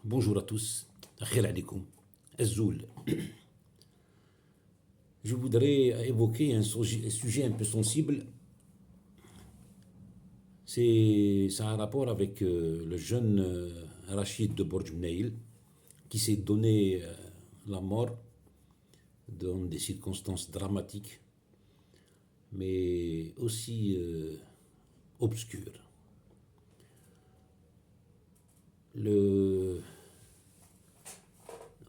Bonjour à tous. Khir alaikum. Azoul. Je voudrais évoquer un sujet un peu sensible. Ça a un rapport avec le jeune Rachid de Borj Bnaïl qui s'est donné la mort dans des circonstances dramatiques, mais aussi obscures. Le...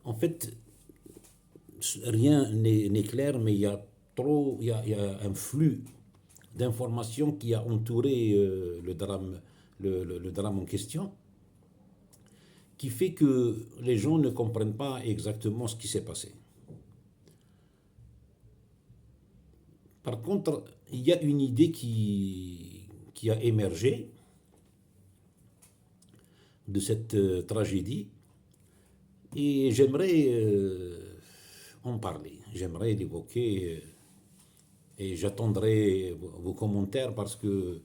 En fait, rien n'est clair, mais il y a un flux d'informations qui a entouré le drame en question, qui fait que les gens ne comprennent pas exactement ce qui s'est passé. Par contre, il y a une idée qui a émergé de cette tragédie et j'aimerais en parler, j'aimerais l'évoquer et j'attendrai vos commentaires parce que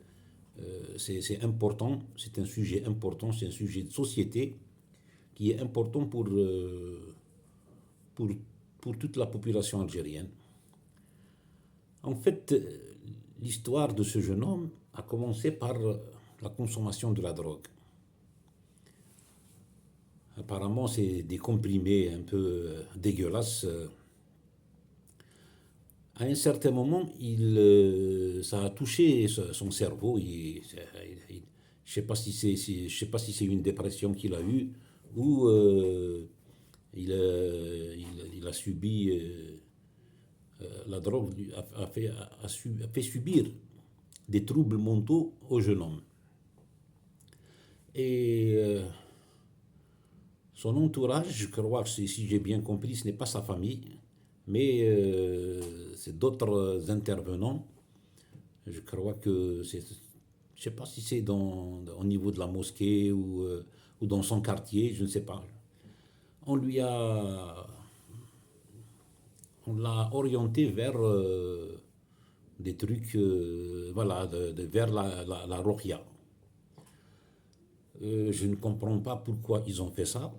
c'est important, c'est un sujet important, c'est un sujet de société qui est important pour, pour toute la population algérienne. En fait, l'histoire de ce jeune homme a commencé par la consommation de la drogue. Apparemment, c'est des comprimés un peu dégueulasses. À un certain moment, ça a touché son cerveau. Je sais pas je sais pas si c'est une dépression qu'il a eue ou il a subi la drogue a fait subir des troubles mentaux au jeune homme. Et son entourage, je crois que si j'ai bien compris, ce n'est pas sa famille, mais c'est d'autres intervenants. Je crois que c'est, je ne sais pas si c'est au niveau de la mosquée ou dans son quartier, je ne sais pas. On lui a, on l'a orienté vers des trucs, voilà, vers la Rohia. Je ne comprends pas pourquoi ils ont fait ça.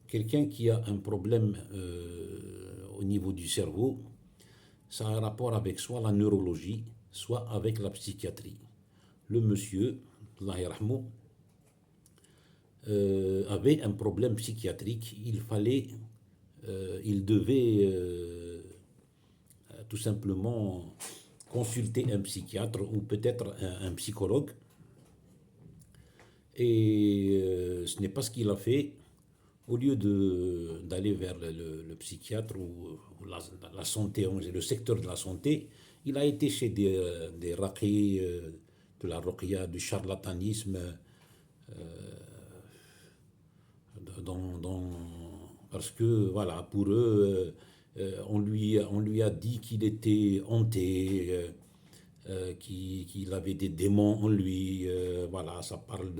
Quelqu'un qui a un problème au niveau du cerveau, ça a un rapport avec soit la neurologie, soit avec la psychiatrie. Le monsieur, Allah yarhamou, avait un problème psychiatrique. Il devait tout simplement consulter un psychiatre ou peut-être un psychologue. Et ce n'est pas ce qu'il a fait. Au lieu d'aller vers le psychiatre ou la santé, le secteur de la santé, il a été chez des raqis, de la ruqya, du charlatanisme, parce que voilà, pour eux, on lui a dit qu'il était hanté, qu'il avait des démons en lui, voilà, ça parle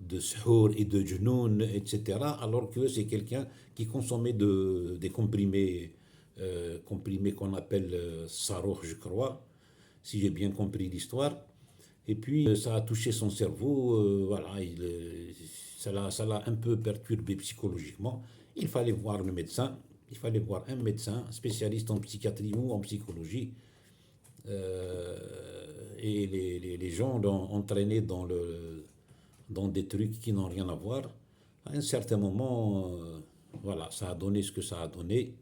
de suhour et de junoun, etc. Alors que c'est quelqu'un qui consommait des comprimés, comprimés qu'on appelle saroh, je crois, si j'ai bien compris l'histoire. Et puis ça a touché son cerveau, voilà, ça l'a un peu perturbé psychologiquement. Il fallait voir le médecin, il fallait voir un médecin spécialiste en psychiatrie ou en psychologie. Et les gens l'ont entraîné dans des trucs qui n'ont rien à voir. À un certain moment, voilà, ça a donné ce que ça a donné.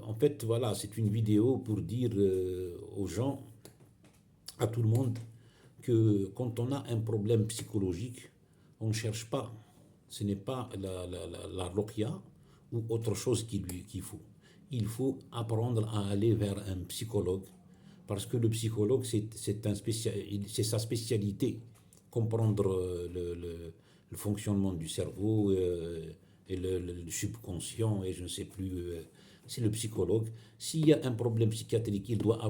En fait, voilà, c'est une vidéo pour dire aux gens, à tout le monde, que quand on a un problème psychologique, on ne cherche pas. Ce n'est pas la ruqya ou autre chose qu'il faut. Il faut apprendre à aller vers un psychologue parce que le psychologue, c'est sa spécialité. Comprendre le fonctionnement du cerveau et le subconscient et je ne sais plus. C'est le psychologue. S'il y a un problème psychiatrique, il doit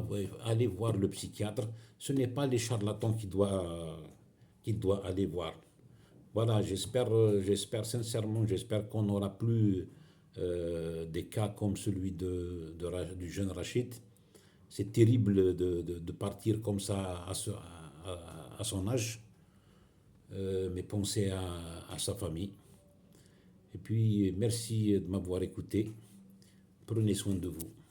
aller voir le psychiatre. Ce n'est pas les charlatans qu'il doit aller voir. Voilà, j'espère sincèrement, j'espère qu'on n'aura plus des cas comme celui du jeune Rachid. C'est terrible de partir comme ça à son âge. mais pensez à sa famille. Et puis, merci de m'avoir écouté. Prenez soin de vous.